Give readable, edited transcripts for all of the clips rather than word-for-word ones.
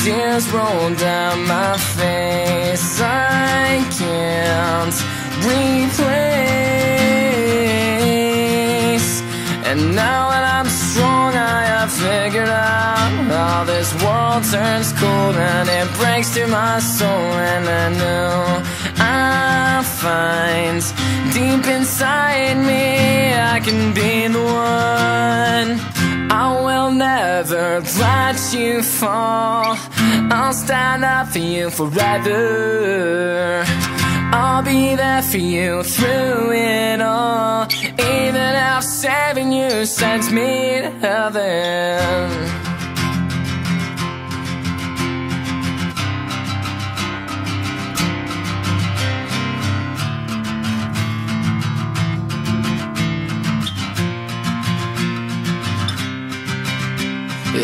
tears roll down my face. I can't replace. And now that I'm strong, I have figured out how this world turns cold and it breaks through my soul. And I know I find deep inside me I can be the one. I will never let you fall. I'll stand up for you forever. I'll be there for you through it all, even if saving you sends me to heaven.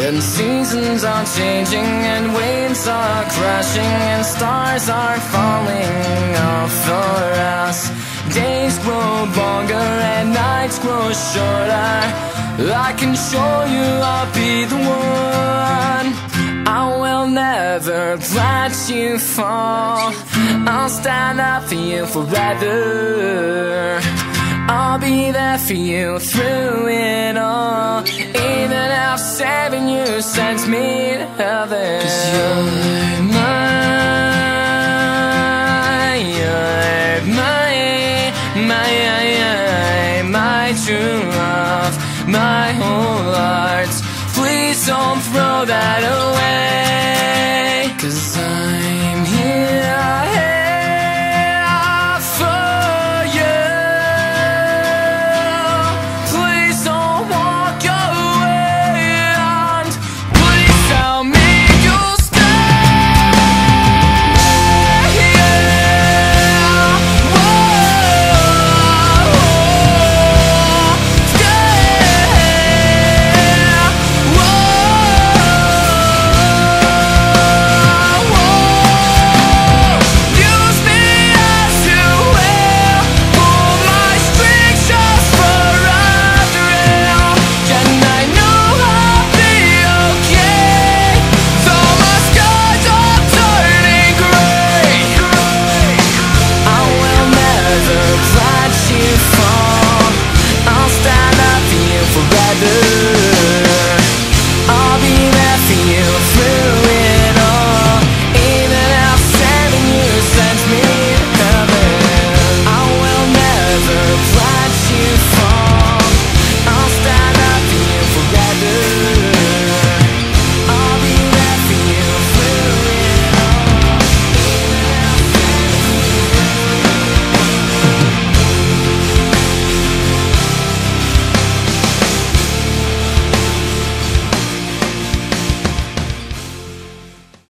And seasons are changing, and waves are crashing, and stars are falling off for us. Days grow longer and nights grow shorter. I can show you I'll be the one. I will never let you fall. I'll stand up for you forever. I'll be there for you through it all, even if saving you sends me to heaven. 'Cause you're my true love, my whole heart. Please don't throw that away.